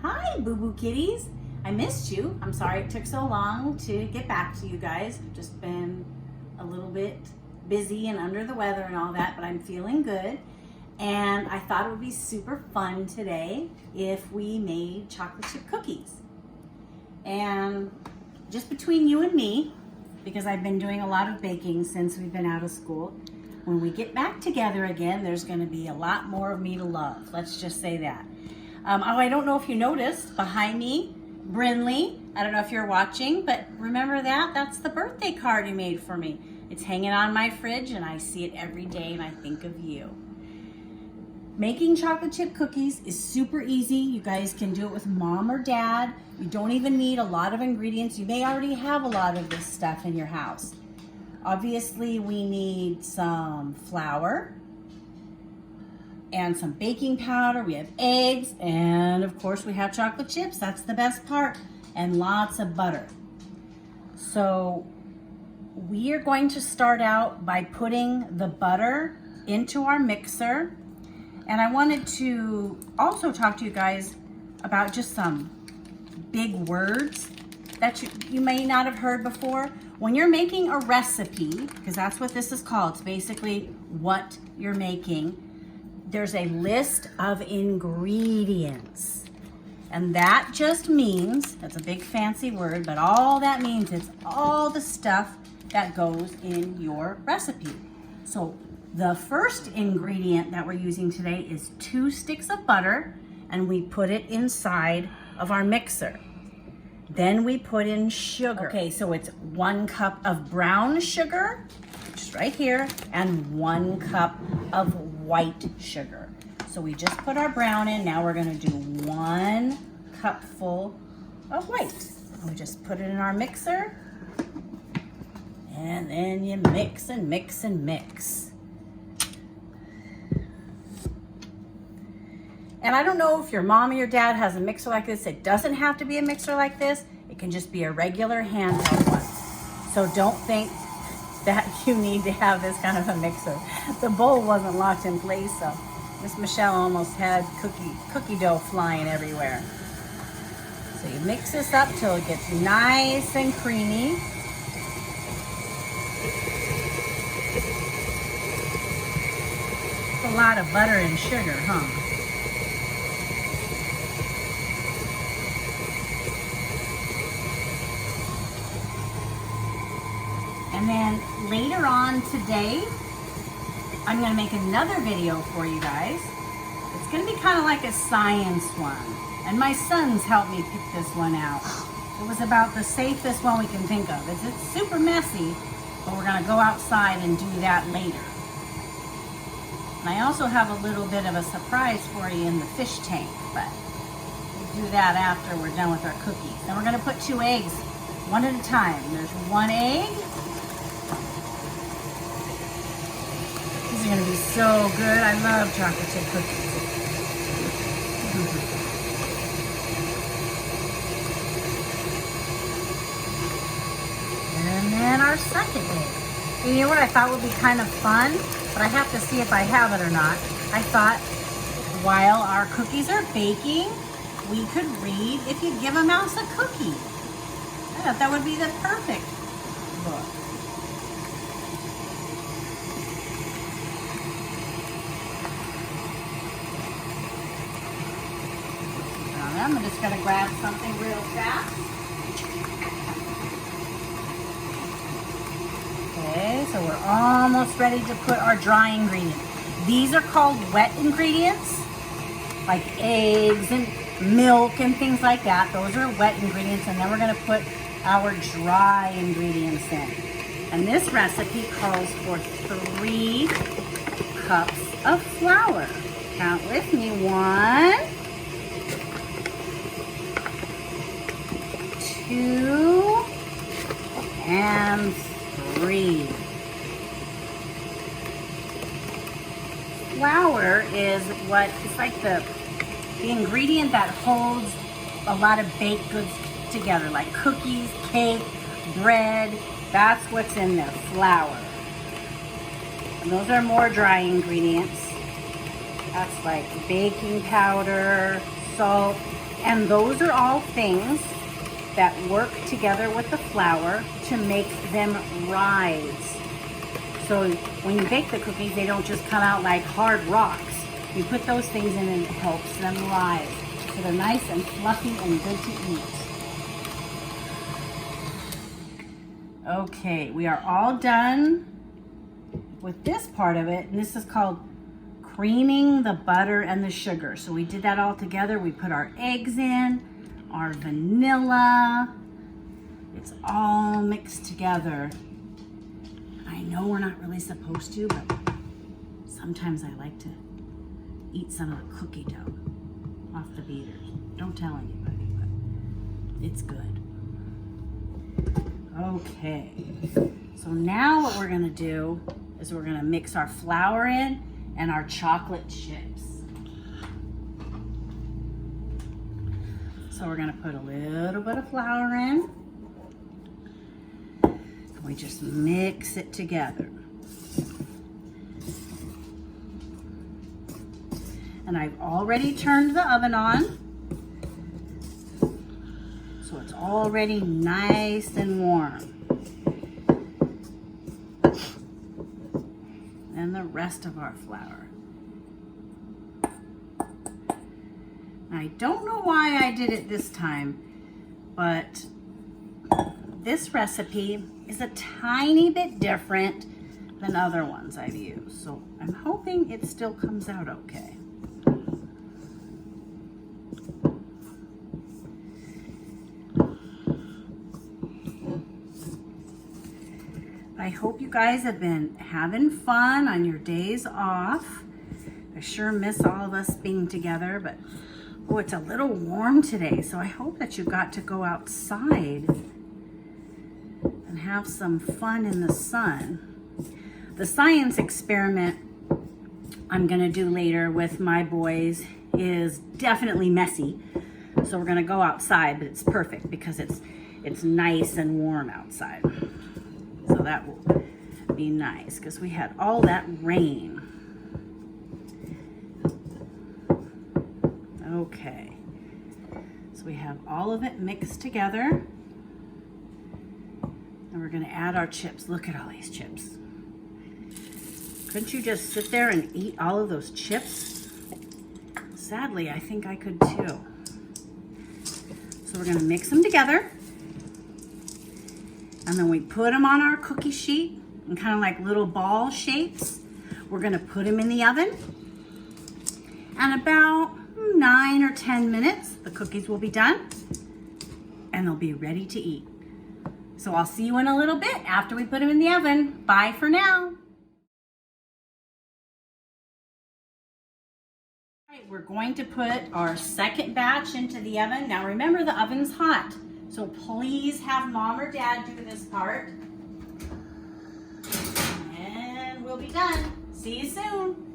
Hi, Boo Boo Kitties. I missed you. I'm sorry it took so long to get back to you guys. I've just been a little bit busy and under the weather and all that, but I'm feeling good. And I thought it would be super fun today if we made chocolate chip cookies. And just between you and me, because I've been doing a lot of baking since we've been out of school, when we get back together again, there's going to be a lot more of me to love. Let's just say that. I don't know if you noticed behind me, Brinley, I don't know if you're watching, but remember that? That's the birthday card you made for me. It's hanging on my fridge and I see it every day and I think of you. Making chocolate chip cookies is super easy. You guys can do it with mom or dad. You don't even need a lot of ingredients. You may already have a lot of this stuff in your house. Obviously, we need some flour and some baking powder. We have eggs, and of course we have chocolate chips. That's the best part, and lots of butter. So we are going to start out by putting the butter into our mixer. And I wanted to also talk to you guys about just some big words that you may not have heard before. When you're making a recipe, because that's what this is called, it's basically what you're making, there's a list of ingredients. And that just means, that's a big fancy word, but all that means is all the stuff that goes in your recipe. So the first ingredient that we're using today is 2 sticks of butter, and we put it inside of our mixer. Then we put in sugar. Okay, so it's 1 cup of brown sugar, which is right here, and 1 cup of white sugar. So we just put our brown in. Now we're gonna do 1 cupful of white. We just put it in our mixer, and then you mix and mix and mix. And I don't know if your mom or your dad has a mixer like this. It doesn't have to be a mixer like this. It can just be a regular handheld one. So don't think that you need to have this kind of a mixer. The bowl wasn't locked in place, so Miss Michelle almost had cookie dough flying everywhere. So you mix this up till it gets nice and creamy. It's a lot of butter and sugar, huh? And then later on today, I'm gonna make another video for you guys. It's gonna be kind of like a science one. And my sons helped me pick this one out. It was about the safest one we can think of. It's super messy, but we're gonna go outside and do that later. And I also have a little bit of a surprise for you in the fish tank, but we'll do that after we're done with our cookies. Then we're gonna put 2 eggs, one at a time. There's 1 egg. These are going to be so good. I love chocolate chip cookies. And then our second egg. And you know what I thought would be kind of fun? But I have to see if I have it or not. I thought while our cookies are baking, we could read If You Give a Mouse a Cookie. I thought that would be the perfect book. I'm just going to grab something real fast. Okay, so we're almost ready to put our dry ingredients. These are called wet ingredients, like eggs and milk and things like that. Those are wet ingredients, and then we're going to put our dry ingredients in. And this recipe calls for 3 cups of flour. Count with me. 1, 2, and 3. Flour is it's like the ingredient that holds a lot of baked goods together, like cookies, cake, bread. That's what's in there, flour. And those are more dry ingredients. That's like baking powder, salt, And those are all things that work together with the flour to make them rise. So when you bake the cookies, they don't just come out like hard rocks. You put those things in and it helps them rise. So they're nice and fluffy and good to eat. Okay, we are all done with this part of it, and this is called creaming the butter and the sugar. So we did that all together. We put our eggs in, our vanilla. It's all mixed together. I know we're not really supposed to, but sometimes I like to eat some of the cookie dough off the beaters. Don't tell anybody, but it's good. Okay, so now what we're gonna do is we're gonna mix our flour in and our chocolate chips. So we're gonna put a little bit of flour in, and we just mix it together. And I've already turned the oven on, so it's already nice and warm. And the rest of our flour. I don't know why I did it this time, but this recipe is a tiny bit different than other ones I've used. So I'm hoping it still comes out okay. I hope you guys have been having fun on your days off. I sure miss all of us being together, but oh, it's a little warm today, so I hope that you got to go outside and have some fun in the sun. The science experiment I'm gonna do later with my boys is definitely messy, so we're gonna go outside, but it's perfect because it's nice and warm outside. So that will be nice because we had all that rain. Okay, so we have all of it mixed together. And we're gonna add our chips. Look at all these chips. Couldn't you just sit there and eat all of those chips? Sadly, I think I could too. So we're gonna mix them together. And then we put them on our cookie sheet in kind of like little ball shapes. We're gonna put them in the oven. And about 9 or 10 minutes, the cookies will be done and they'll be ready to eat. So I'll see you in a little bit after we put them in the oven. Bye for now. All right, we're going to put our second batch into the oven. Now remember, the oven's hot. So please have mom or dad do this part. And we'll be done. See you soon.